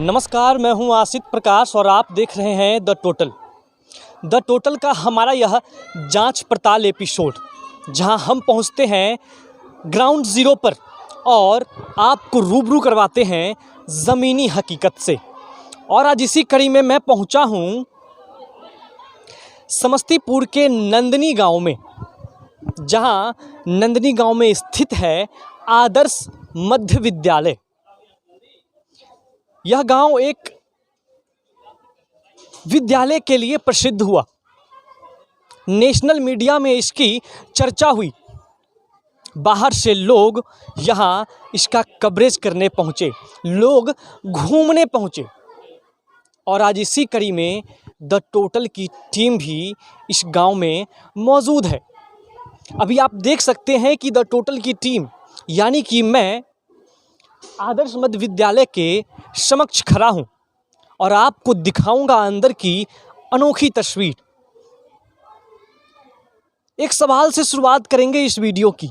नमस्कार, मैं हूं आसित प्रकाश और आप देख रहे हैं द टोटल का हमारा यह जांच पड़ताल एपिसोड, जहां हम पहुंचते हैं ग्राउंड ज़ीरो पर और आपको रूबरू करवाते हैं ज़मीनी हकीकत से। और आज इसी कड़ी में मैं पहुंचा हूं समस्तीपुर के नंदनी गांव में, जहां नंदनी गांव में स्थित है आदर्श मध्य विद्यालय। यह गांव एक विद्यालय के लिए प्रसिद्ध हुआ। नेशनल मीडिया में इसकी चर्चा हुई। बाहर से लोग यहाँ इसका कवरेज करने पहुँचे, लोग घूमने पहुँचे। और आज इसी कड़ी में द टोटल की टीम भी इस गांव में मौजूद है। अभी आप देख सकते हैं कि द टोटल की टीम यानी कि मैं आदर्श मध्य विद्यालय के समक्ष खड़ा हूं और आपको दिखाऊंगा अंदर की अनोखी तस्वीर। एक सवाल से शुरुआत करेंगे इस वीडियो की।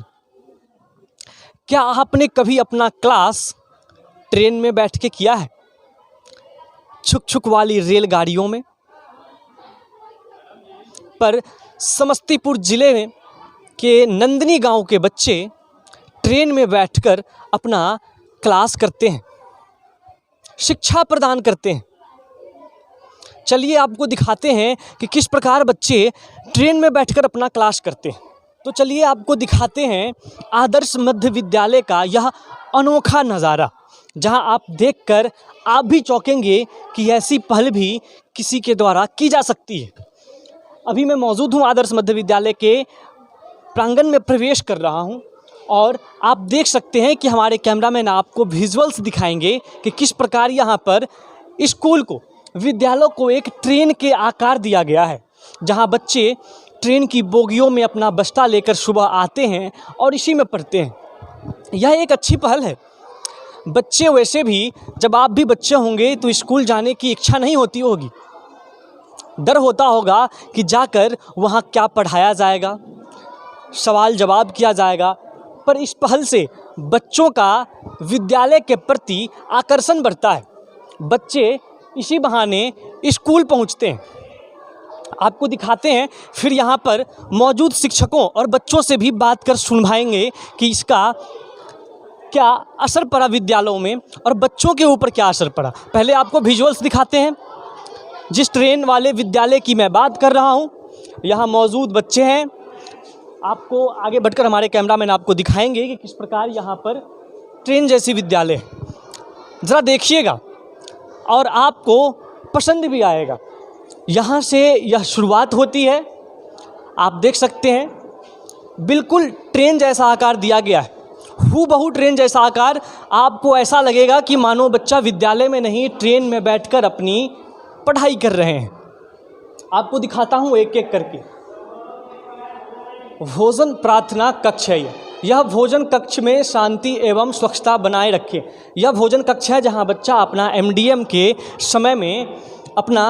क्या आपने कभी अपना क्लास ट्रेन में बैठ के किया है? छुक छुक वाली रेलगाड़ियों में? पर समस्तीपुर जिले में के नंदनी गांव के बच्चे ट्रेन में बैठकर अपना क्लास करते हैं, शिक्षा प्रदान करते हैं। चलिए आपको दिखाते हैं कि किस प्रकार बच्चे ट्रेन में बैठकर अपना क्लास करते हैं। तो चलिए आपको दिखाते हैं आदर्श मध्य विद्यालय का यह अनोखा नज़ारा, जहां आप देखकर आप भी चौंकेंगे कि ऐसी पहल भी किसी के द्वारा की जा सकती है। अभी मैं मौजूद हूं आदर्श मध्य विद्यालय के प्रांगण में, प्रवेश कर रहा हूं और आप देख सकते हैं कि हमारे कैमरामैन आपको विजुअल्स दिखाएंगे कि किस प्रकार यहाँ पर स्कूल को, विद्यालय को एक ट्रेन के आकार दिया गया है, जहाँ बच्चे ट्रेन की बोगियों में अपना बस्ता लेकर सुबह आते हैं और इसी में पढ़ते हैं। यह एक अच्छी पहल है। बच्चे वैसे भी, जब आप भी बच्चे होंगे तो स्कूल जाने की इच्छा नहीं होती होगी, डर होता होगा कि जाकर वहाँ क्या पढ़ाया जाएगा, सवाल जवाब किया जाएगा। पर इस पहल से बच्चों का विद्यालय के प्रति आकर्षण बढ़ता है। बच्चे इसी बहाने स्कूल पहुंचते हैं। आपको दिखाते हैं, फिर यहाँ पर मौजूद शिक्षकों और बच्चों से भी बात कर सुनवाएंगे कि इसका क्या असर पड़ा विद्यालयों में और बच्चों के ऊपर क्या असर पड़ा। पहले आपको विजुअल्स दिखाते हैं। जिस ट्रेन वाले विद्यालय की मैं बात कर रहा हूँ, यहाँ मौजूद बच्चे हैं। आपको आगे बढ़कर हमारे कैमरामैन आपको दिखाएंगे कि किस प्रकार यहाँ पर ट्रेन जैसी विद्यालय है। ज़रा देखिएगा और आपको पसंद भी आएगा। यहाँ से यह शुरुआत होती है। आप देख सकते हैं बिल्कुल ट्रेन जैसा आकार दिया गया है, हूबहू ट्रेन जैसा आकार। आपको ऐसा लगेगा कि मानो बच्चा विद्यालय में नहीं, ट्रेन में बैठकर अपनी पढ़ाई कर रहे हैं। आपको दिखाता हूँ एक एक करके। भोजन प्रार्थना कक्ष है यह भोजन कक्ष में शांति एवं स्वच्छता बनाए रखे। यह भोजन कक्ष है जहां बच्चा अपना एमडीएम के समय में अपना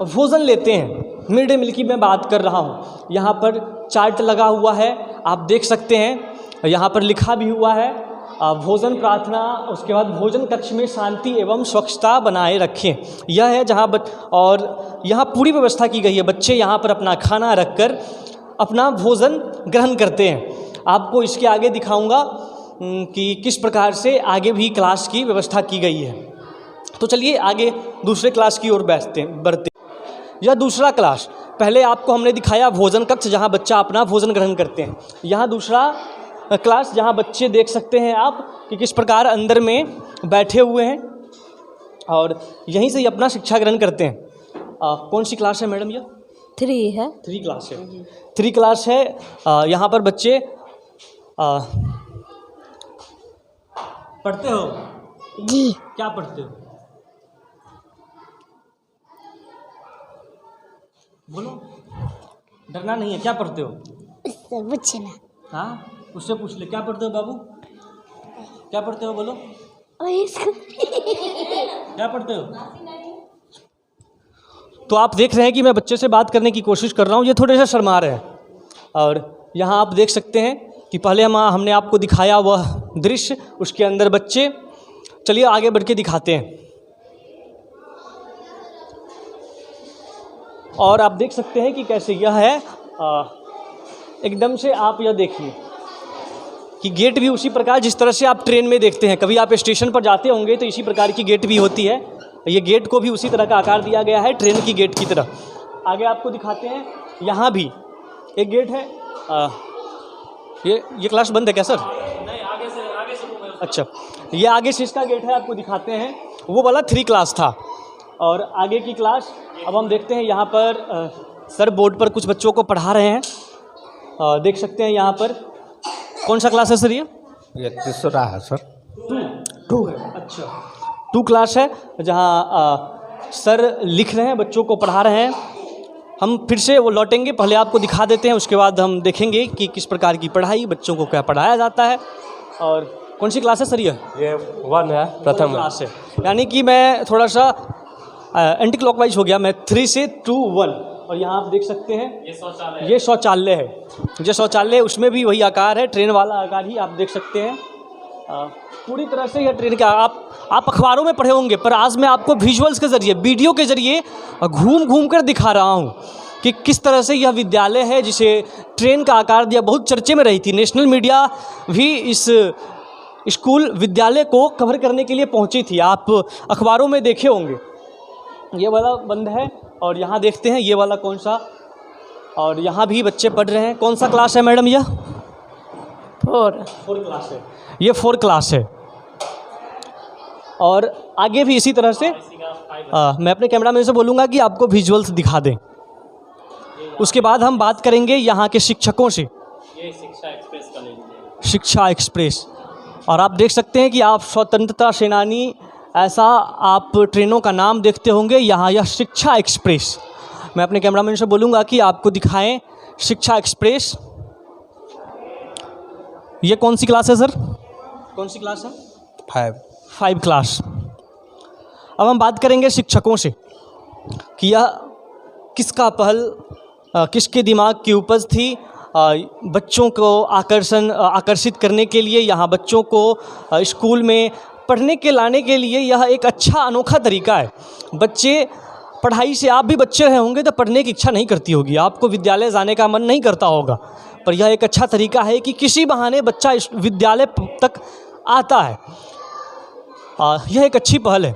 भोजन लेते हैं। मिड डे मील की मैं बात कर रहा हूं। यहां पर चार्ट लगा हुआ है, आप देख सकते हैं। यहां पर लिखा भी हुआ है भोजन प्रार्थना, उसके बाद भोजन कक्ष में शांति एवं स्वच्छता बनाए रखें। यह है जहां और यहाँ पूरी व्यवस्था की गई है। बच्चे यहाँ पर अपना खाना रखकर अपना भोजन ग्रहण करते हैं। आपको इसके आगे दिखाऊंगा कि किस प्रकार से आगे भी क्लास की व्यवस्था की गई है। तो चलिए आगे दूसरे क्लास की ओर बढ़ते। यह दूसरा क्लास, पहले आपको हमने दिखाया भोजन कक्ष जहां बच्चा अपना भोजन ग्रहण करते हैं। यहाँ दूसरा क्लास जहां बच्चे देख सकते हैं आप कि किस प्रकार अंदर में बैठे हुए हैं और यहीं से ही अपना शिक्षा ग्रहण करते हैं। कौन सी क्लास है मैडम? यह 3 है। 3 क्लास है। 3 क्लास है। यहाँ पर बच्चे पढ़ते हो जी। क्या पढ़ते हो? बोलो, डरना नहीं है। क्या पढ़ते हो? पूछना। हाँ, उससे पूछ ले। क्या पढ़ते हो बाबू? क्या पढ़ते हो? बोलो। क्या पढ़ते हो? तो आप देख रहे हैं कि मैं बच्चे से बात करने की कोशिश कर रहा हूँ, ये थोड़े से शर्मा रहे हैं। और यहाँ आप देख सकते हैं कि पहले हमने आपको दिखाया वह दृश्य, उसके अंदर बच्चे। चलिए आगे बढ़ के दिखाते हैं। और आप देख सकते हैं कि कैसे यह है एकदम से आप यह देखिए कि गेट भी उसी प्रकार जिस तरह से आप ट्रेन में देखते हैं, कभी आप स्टेशन पर जाते होंगे तो इसी प्रकार की गेट भी होती है। ये गेट को भी उसी तरह का आकार दिया गया है ट्रेन की गेट की तरह। आगे आपको दिखाते हैं, यहाँ भी एक गेट है। ये क्लास बंद है क्या सर? नहीं, आगे से अच्छा, ये आगे से इसका गेट है, आपको दिखाते हैं। वो वाला 3 क्लास था और आगे की क्लास अब हम देखते हैं। यहाँ पर सर बोर्ड पर कुछ बच्चों को पढ़ा रहे हैं। देख सकते हैं यहाँ पर कौन सा क्लास है सर? ये तीसरा है सर। 2 है। अच्छा, 2 क्लास है जहाँ सर लिख रहे हैं, बच्चों को पढ़ा रहे हैं। हम फिर से वो लौटेंगे, पहले आपको दिखा देते हैं, उसके बाद हम देखेंगे कि किस प्रकार की पढ़ाई, बच्चों को क्या पढ़ाया जाता है। और कौन सी क्लास है सर? ये 1 है, प्रथम क्लास है। यानी कि मैं थोड़ा सा एंटी क्लॉकवाइज हो गया, मैं 3 से 2 1। और यहाँ आप देख सकते हैं ये शौचालय है। जो शौचालय है उसमें भी वही आकार है, ट्रेन वाला आकार ही आप देख सकते हैं। पूरी तरह से यह ट्रेन का आप अखबारों में पढ़े होंगे, पर आज मैं आपको विजुअल्स के ज़रिए, वीडियो के ज़रिए घूम कर दिखा रहा हूँ कि किस तरह से यह विद्यालय है जिसे ट्रेन का आकार दिया। बहुत चर्चे में रही थी, नेशनल मीडिया भी इस स्कूल विद्यालय को कवर करने के लिए पहुँची थी, आप अखबारों में देखे होंगे। ये वाला बंद है और यहाँ देखते हैं ये वाला कौन सा, और यहाँ भी बच्चे पढ़ रहे हैं। कौन सा क्लास है मैडम? यह 4 क्लास है। ये 4 क्लास है। और आगे भी इसी तरह से मैं अपने कैमरामैन से बोलूँगा कि आपको विजुअल्स दिखा दें। उसके बाद हम बात करेंगे यहाँ के शिक्षकों से। ये शिक्षा एक्सप्रेस कॉलेज है। शिक्षा एक्सप्रेस। और आप देख सकते हैं कि आप स्वतंत्रता सेनानी, ऐसा आप ट्रेनों का नाम देखते होंगे। यहाँ यह शिक्षा एक्सप्रेस, मैं अपने कैमरामैन से बोलूँगा कि आपको दिखाएं शिक्षा एक्सप्रेस। ये कौन सी क्लास है सर? कौन सी क्लास है? 5 क्लास। अब हम बात करेंगे शिक्षकों से कि यह किसका पहल, किसके दिमाग की उपज थी बच्चों को आकर्षित करने के लिए, यहाँ बच्चों को स्कूल में पढ़ने के लाने के लिए। यह एक अच्छा अनोखा तरीका है। बच्चे पढ़ाई से, आप भी बच्चे रहे होंगे तो पढ़ने की इच्छा नहीं करती होगी, आपको विद्यालय जाने का मन नहीं करता होगा, पर यह एक अच्छा तरीका है कि किसी बहाने बच्चा इस विद्यालय तक आता है। यह एक अच्छी पहल है।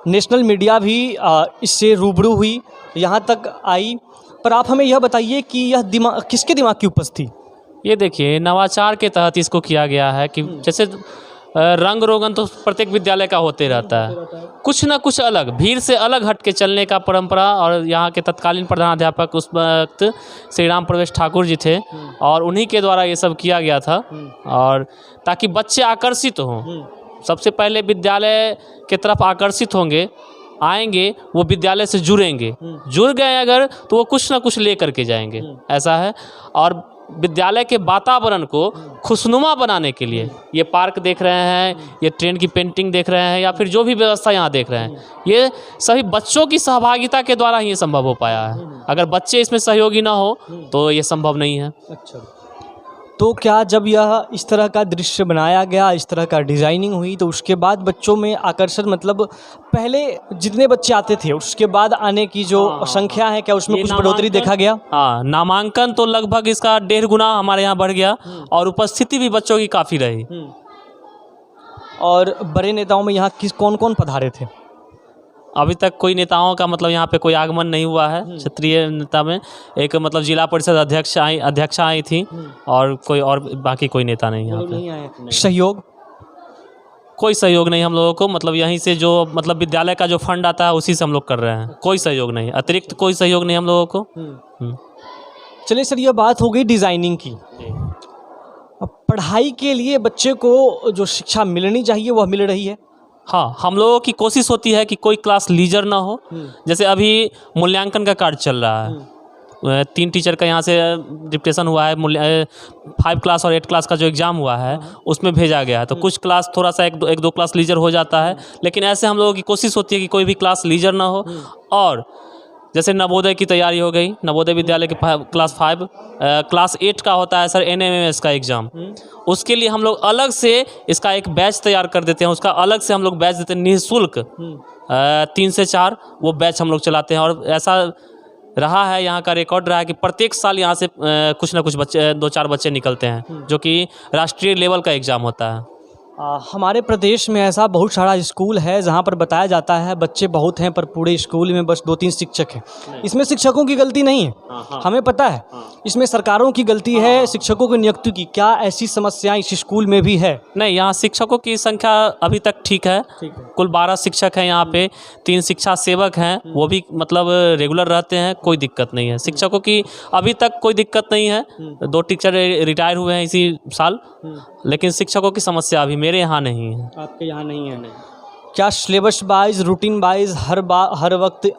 नेशनल मीडिया भी इससे रूबरू हुई, यहाँ तक आई। पर आप हमें यह बताइए कि यह किसके दिमाग की उपज थी? ये देखिए, नवाचार के तहत इसको किया गया है कि जैसे रंग रोगन तो प्रत्येक विद्यालय का होते रहता है, कुछ ना कुछ अलग, भीड़ से अलग हट के चलने का परंपरा। और यहाँ के तत्कालीन प्रधानाध्यापक उस वक्त श्री राम प्रवेश ठाकुर जी थे और उन्हीं के द्वारा ये सब किया गया था। और ताकि बच्चे आकर्षित हों, सबसे पहले विद्यालय के तरफ आकर्षित होंगे, आएंगे, वो विद्यालय से जुड़ेंगे, जुड़ गए अगर तो वो कुछ ना कुछ ले करके जाएंगे, ऐसा है। और विद्यालय के वातावरण को खुशनुमा बनाने के लिए ये पार्क देख रहे हैं, ये ट्रेन की पेंटिंग देख रहे हैं, या फिर जो भी व्यवस्था यहाँ देख रहे हैं, ये सभी बच्चों की सहभागिता के द्वारा ही ये संभव हो पाया है। अगर बच्चे इसमें सहयोगी ना हो तो ये संभव नहीं है। अच्छा, तो क्या जब यह इस तरह का दृश्य बनाया गया, इस तरह का डिज़ाइनिंग हुई, तो उसके बाद बच्चों में आकर्षण, मतलब पहले जितने बच्चे आते थे उसके बाद आने की जो संख्या है, क्या उसमें कुछ बढ़ोतरी देखा गया? हाँ, नामांकन तो लगभग इसका 1.5 गुना हमारे यहाँ बढ़ गया और उपस्थिति भी बच्चों की काफ़ी रही। और बड़े नेताओं में यहाँ कौन कौन पधारे थे? अभी तक कोई नेताओं का मतलब यहाँ पे कोई आगमन नहीं हुआ है। क्षेत्रीय नेता में एक मतलब जिला परिषद अध्यक्षा आई थी और बाकी कोई नेता नहीं यहाँ पे। सहयोग? कोई सहयोग नहीं हम लोगों को, मतलब यहीं से जो मतलब विद्यालय का जो फंड आता है उसी से हम लोग कर रहे हैं, कोई सहयोग नहीं, अतिरिक्त कोई सहयोग नहीं हम लोगों को। चलिए सर, ये बात हो गई डिज़ाइनिंग की। पढ़ाई के लिए बच्चे को जो शिक्षा मिलनी चाहिए वह मिल रही है? हाँ, हम लोगों की कोशिश होती है कि कोई क्लास लीजर ना हो। जैसे अभी मूल्यांकन का कार्य चल रहा है, 3 टीचर का यहाँ से डिप्टेशन हुआ है, 5 क्लास और 8 क्लास का जो एग्ज़ाम हुआ है उसमें भेजा गया है। तो कुछ क्लास थोड़ा सा एक दो क्लास लीजर हो जाता है, लेकिन ऐसे हम लोगों की कोशिश होती है कि कोई भी क्लास लीजर ना हो। और जैसे नवोदय की तैयारी हो गई, नवोदय विद्यालय के क्लास 5, क्लास 8 का होता है सर NMMS का एग्ज़ाम, उसके लिए हम लोग अलग से इसका एक बैच तैयार कर देते हैं, उसका अलग से हम लोग बैच देते हैं निःशुल्क। 3 से 4 वो बैच हम लोग चलाते हैं। और ऐसा रहा है, यहाँ का रिकॉर्ड रहा है कि प्रत्येक साल यहाँ से कुछ ना कुछ बच्चे 2-4 बच्चे निकलते हैं, जो कि राष्ट्रीय लेवल का एग्ज़ाम होता है। हमारे प्रदेश में ऐसा बहुत सारा स्कूल है जहाँ पर बताया जाता है बच्चे बहुत हैं पर पूरे स्कूल में बस 2-3 शिक्षक हैं। इसमें शिक्षकों की गलती नहीं है, हमें पता है। इसमें सरकारों की गलती है, शिक्षकों की नियुक्ति की। क्या ऐसी समस्याएं इस स्कूल में भी है? नहीं, यहाँ शिक्षकों की संख्या अभी तक ठीक है। कुल 12 शिक्षक हैं यहाँ पे, 3 शिक्षा सेवक हैं, वो भी मतलब रेगुलर रहते हैं, कोई दिक्कत नहीं है। शिक्षकों की अभी तक कोई दिक्कत नहीं है। 2 टीचर रिटायर हुए हैं इसी साल, लेकिन शिक्षकों की समस्या अभी मेरे यहाँ नहीं है। आपके यहाँ नहीं है? नहीं। क्या सिलेबस वाइज, रूटीन वाइज हर वक्त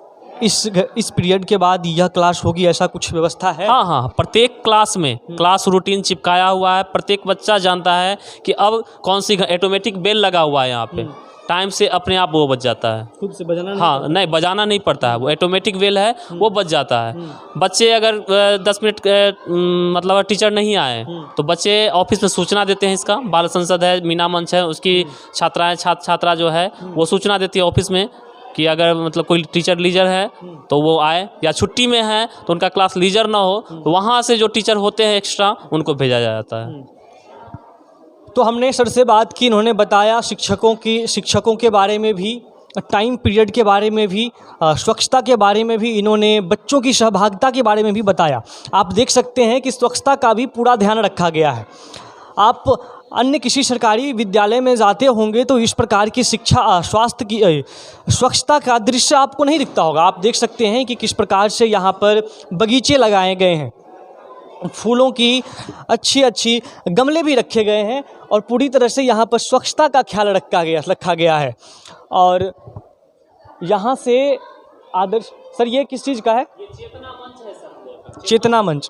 इस पीरियड के बाद यह क्लास होगी, ऐसा कुछ व्यवस्था है? हाँ, प्रत्येक क्लास में क्लास रूटीन चिपकाया हुआ है। प्रत्येक बच्चा जानता है कि अब कौन सी ऑटोमेटिक बेल लगा हुआ है यहाँ पे, टाइम से अपने आप वो बज जाता है। खुद से बजाना नहीं? हाँ, नहीं बजाना नहीं पड़ता है, वो ऑटोमेटिक बेल है, वो बज जाता है। बच्चे अगर 10 मिनट मतलब टीचर नहीं आए तो बच्चे ऑफिस में सूचना देते हैं। इसका बाल संसद है, मीना मंच है, उसकी छात्रा जो है वो सूचना देती है ऑफिस में कि अगर मतलब कोई टीचर लीजर है तो वो आए, या छुट्टी में है तो उनका क्लास लीजर ना हो तो वहाँ से जो टीचर होते हैं एक्स्ट्रा उनको भेजा जाता है। तो हमने सर से बात की, इन्होंने बताया शिक्षकों के बारे में भी, टाइम पीरियड के बारे में भी, स्वच्छता के बारे में भी, इन्होंने बच्चों की सहभागिता के बारे में भी बताया। आप देख सकते हैं कि स्वच्छता का भी पूरा ध्यान रखा गया है। आप अन्य किसी सरकारी विद्यालय में जाते होंगे तो इस प्रकार की स्वच्छता का दृश्य आपको नहीं दिखता होगा। आप देख सकते हैं कि किस प्रकार से यहाँ पर बगीचे लगाए गए हैं, फूलों की अच्छी गमले भी रखे गए हैं और पूरी तरह से यहाँ पर स्वच्छता का ख्याल रखा गया है। और यहाँ से आदर्श सर, ये किस चीज़ का है? चेतना मंच।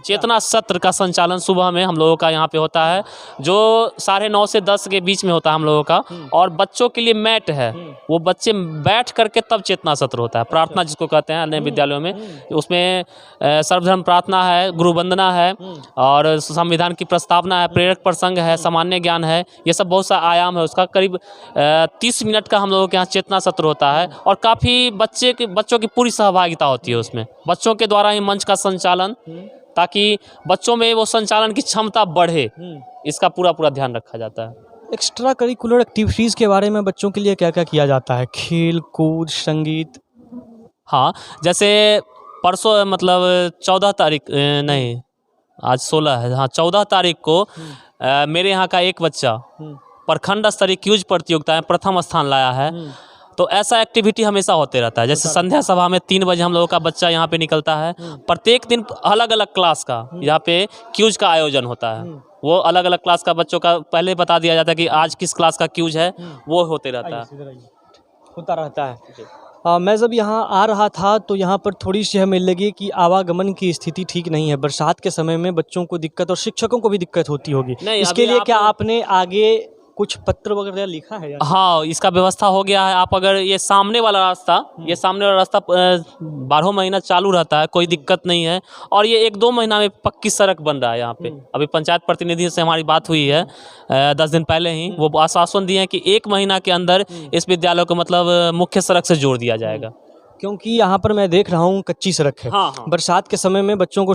चेतना सत्र का संचालन सुबह में हम लोगों का यहाँ पे होता है, जो 9:30 से 10 के बीच में होता है हम लोगों का। और बच्चों के लिए मैट है, वो बच्चे बैठ करके तब चेतना सत्र होता है। प्रार्थना जिसको कहते हैं अन्य विद्यालयों में, उसमें सर्वधर्म प्रार्थना है, गुरु वंदना है, और संविधान की प्रस्तावना है, प्रेरक प्रसंग है, सामान्य ज्ञान है, ये सब बहुत सा आयाम है उसका। करीब 30 मिनट का हम लोगों के यहाँ चेतना सत्र होता है और काफ़ी बच्चों की पूरी सहभागिता होती है उसमें। बच्चों के द्वारा ही मंच का संचालन, ताकि बच्चों में वो संचालन की क्षमता बढ़े, इसका पूरा ध्यान रखा जाता है। एक्स्ट्रा करिकुलर एक्टिविटीज़ के बारे में बच्चों के लिए क्या क्या किया जाता है? खेल कूद, संगीत? हाँ, जैसे परसों मतलब 14 तारीख नहीं, आज 16 है, हाँ 14 तारीख को मेरे यहाँ का एक बच्चा प्रखंड स्तरीय क्यूज प्रतियोगिता में प्रथम स्थान लाया है। तो ऐसा एक्टिविटी हमेशा होते रहता है। जैसे संध्या सभा में 3 बजे हम लोगों का बच्चा यहाँ पे निकलता है। प्रत्येक दिन अलग अलग क्लास का यहाँ पे क्यूज का आयोजन होता है। वो अलग अलग क्लास का बच्चों का पहले बता दिया जाता है कि आज किस क्लास का क्यूज है, वो होते रहता है। मैं जब यहाँ आ रहा था तो यहाँ पर थोड़ी सी हमें लगी कि आवागमन की स्थिति ठीक नहीं है। बरसात के समय में बच्चों को दिक्कत और शिक्षकों को भी दिक्कत होती होगी। इसके लिए क्या आपने आगे कुछ पत्र वगैरह लिखा है? हाँ, इसका व्यवस्था हो गया है। आप अगर ये सामने वाला रास्ता 12 महीना चालू रहता है, कोई दिक्कत नहीं है। और ये 1-2 महीना में पक्की सड़क बन रहा है यहाँ पे। अभी पंचायत प्रतिनिधि से हमारी बात हुई है 10 दिन पहले ही, वो आश्वासन दिए हैं कि 1 महीना के अंदर इस विद्यालय को मतलब मुख्य सड़क से जोड़ दिया जाएगा। क्योंकि यहाँ पर मैं देख रहा हूँ कच्ची सड़क है। हाँ। बरसात के समय में बच्चों को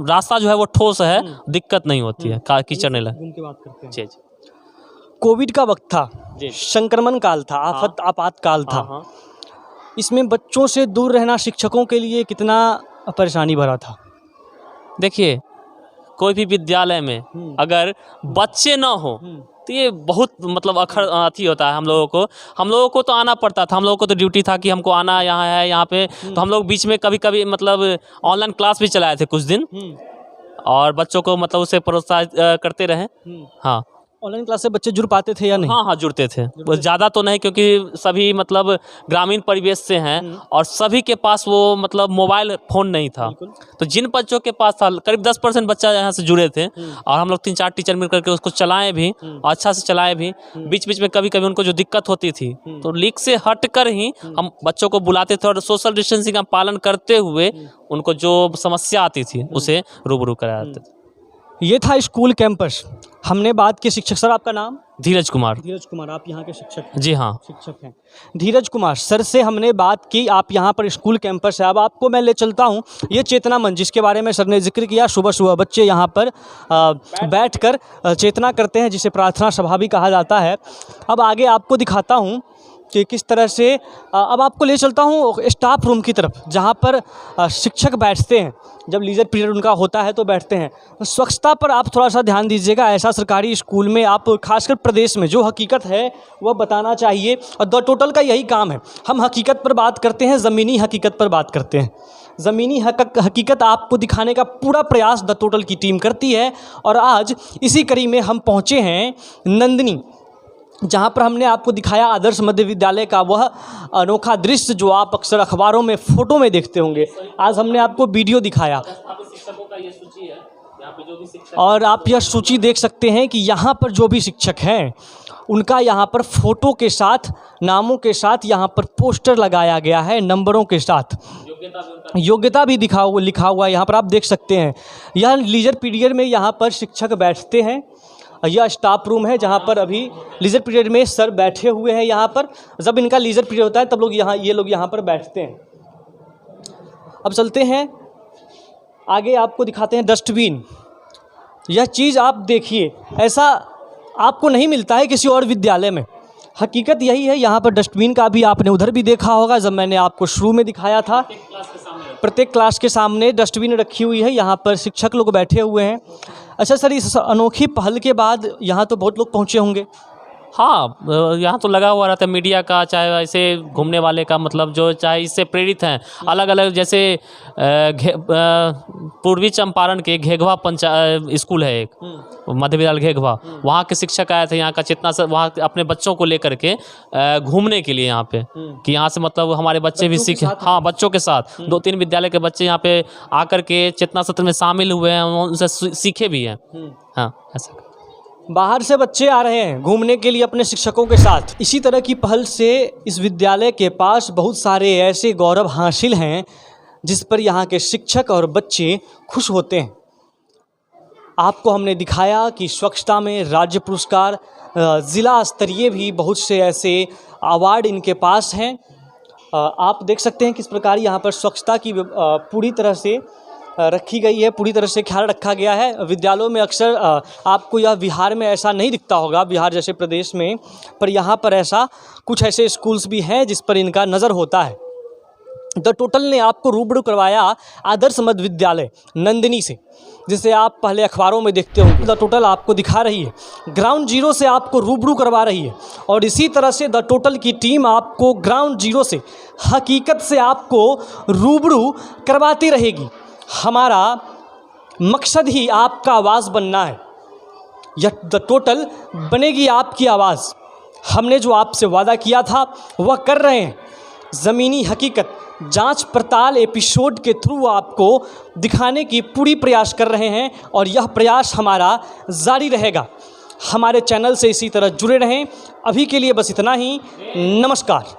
रास्ता जो है वो ठोस है, दिक्कत नहीं होती है, कीचड़ नहीं लगती। जी। कोविड का वक्त था, संक्रमण काल था, आपातकाल था। इसमें बच्चों से दूर रहना शिक्षकों के लिए कितना परेशानी भरा था? देखिए, कोई भी विद्यालय में अगर बच्चे ना हो तो ये बहुत मतलब अथी होता है। हम लोगों को तो आना पड़ता था, हम लोगों को तो ड्यूटी था कि हमको आना यहाँ पे। तो हम लोग बीच में कभी मतलब ऑनलाइन क्लास भी चलाए थे कुछ दिन, और बच्चों को मतलब उसे प्रोत्साहित करते रहे। हाँ, ऑनलाइन क्लास से बच्चे जुड़ पाते थे या नहीं? हाँ, जुड़ते थे। वो ज़्यादा तो नहीं, क्योंकि सभी मतलब ग्रामीण परिवेश से हैं और सभी के पास वो मतलब मोबाइल फ़ोन नहीं था। तो जिन बच्चों के पास था, करीब 10% बच्चा यहाँ से जुड़े थे। और हम लोग 3-4 टीचर मिल करके उसको चलाएं भी, अच्छा से चलाएं भी। बीच में कभी उनको जो दिक्कत होती थी तो लीक से हट कर ही हम बच्चों को बुलाते थे और सोशल डिस्टेंसिंग का पालन करते हुए उनको जो समस्या आती थी उसे रूबरू कराते थे। ये था स्कूल कैंपस। हमने बात की शिक्षक। सर, आपका नाम? धीरज कुमार। धीरज कुमार, आप यहाँ के शिक्षक हैं? जी हाँ। शिक्षक हैं। धीरज कुमार सर से हमने बात की, आप यहाँ पर स्कूल कैंपस है। अब आपको मैं ले चलता हूँ ये चेतना मंच, जिसके बारे में सर ने जिक्र किया। सुबह सुबह बच्चे यहाँ पर बैठकर चेतना करते हैं, जिसे प्रार्थना सभा भी कहा जाता है। अब आगे आपको दिखाता हूँ कि किस तरह से अब आपको ले चलता हूँ स्टाफ रूम की तरफ, जहाँ पर शिक्षक बैठते हैं। जब लीजर पीरियड उनका होता है तो बैठते हैं। स्वच्छता पर आप थोड़ा सा ध्यान दीजिएगा। ऐसा सरकारी स्कूल में आप खासकर प्रदेश में जो हकीकत है वह बताना चाहिए, और द टोटल का यही काम है। हम हकीकत पर बात करते हैं, ज़मीनी हकीकत पर बात करते हैं। ज़मीनी हकीकत आपको दिखाने का पूरा प्रयास द टोटल की टीम करती है। और आज इसी कड़ी में हम पहुँचे हैं नंदिनी, जहाँ पर हमने आपको दिखाया आदर्श मध्य विद्यालय का वह अनोखा दृश्य जो आप अक्सर अखबारों में फ़ोटो में देखते होंगे। आज हमने आपको वीडियो दिखाया, और आप यह सूची देख सकते हैं कि यहाँ पर जो भी शिक्षक हैं उनका यहाँ पर फ़ोटो के साथ, नामों के साथ यहाँ पर पोस्टर लगाया गया है, नंबरों के साथ। योग्यता भी लिखा हुआ है यहाँ पर, आप देख सकते हैं। यह लीजर पीरियड में यहाँ पर शिक्षक बैठते हैं। यह स्टाफ रूम है जहाँ पर अभी लीजर पीरियड में सर बैठे हुए हैं। यहाँ पर जब इनका लीजर पीरियड होता है तब ये लोग यहाँ पर बैठते हैं। अब चलते हैं आगे, आपको दिखाते हैं डस्टबिन। यह चीज़ आप देखिए, ऐसा आपको नहीं मिलता है किसी और विद्यालय में। हकीकत यही है। यहाँ पर डस्टबिन का भी आपने उधर भी देखा होगा, जब मैंने आपको शुरू में दिखाया था। प्रत्येक क्लास के सामने डस्टबिन रखी हुई है। यहाँ पर शिक्षक लोग बैठे हुए हैं। अच्छा सर, इस अनोखी पहल के बाद यहाँ तो बहुत लोग पहुँचे होंगे? हाँ, यहाँ तो लगा हुआ रहता है मीडिया का, चाहे ऐसे घूमने वाले का, मतलब जो चाहे इससे प्रेरित हैं अलग अलग। जैसे पूर्वी चंपारण के घेघवा स्कूल है एक मध्य विद्यालय घेघवा, वहाँ के शिक्षक आए थे यहाँ का चेतना सर, वहाँ अपने बच्चों को लेकर के घूमने के लिए यहाँ पे, कि यहाँ से मतलब हमारे बच्चे भी सीखे। हाँ, बच्चों के साथ 2-3 विद्यालय के बच्चे यहाँ पे आकर के चेतना सत्र में शामिल हुए हैं, उनसे सीखे भी हैं। हाँ, ऐसा बाहर से बच्चे आ रहे हैं घूमने के लिए अपने शिक्षकों के साथ। इसी तरह की पहल से इस विद्यालय के पास बहुत सारे ऐसे गौरव हासिल हैं जिस पर यहाँ के शिक्षक और बच्चे खुश होते हैं। आपको हमने दिखाया कि स्वच्छता में राज्य पुरस्कार, ज़िला स्तरीय भी बहुत से ऐसे अवार्ड इनके पास हैं। आप देख सकते हैं किस प्रकार यहाँ पर स्वच्छता की पूरी तरह से रखी गई है, पूरी तरह से ख्याल रखा गया है। विद्यालयों में अक्सर आपको यह बिहार में ऐसा नहीं दिखता होगा, बिहार जैसे प्रदेश में, पर यहाँ पर ऐसा कुछ ऐसे स्कूल्स भी हैं जिस पर इनका नज़र होता है। द टोटल ने आपको रूबरू करवाया आदर्श मध्य विद्यालय नंदिनी से, जिसे आप पहले अखबारों में देखते होंगे। द टोटल आपको दिखा रही है, ग्राउंड जीरो से आपको रूबरू करवा रही है। और इसी तरह से द टोटल की टीम आपको ग्राउंड जीरो से, हकीकत से आपको रूबरू करवाती रहेगी। हमारा मकसद ही आपका आवाज़ बनना है। यह द टोटल बनेगी आपकी आवाज़। हमने जो आपसे वादा किया था वह कर रहे हैं। ज़मीनी हकीकत जांच पड़ताल एपिसोड के थ्रू आपको दिखाने की पूरी प्रयास कर रहे हैं, और यह प्रयास हमारा जारी रहेगा। हमारे चैनल से इसी तरह जुड़े रहें। अभी के लिए बस इतना ही। नमस्कार।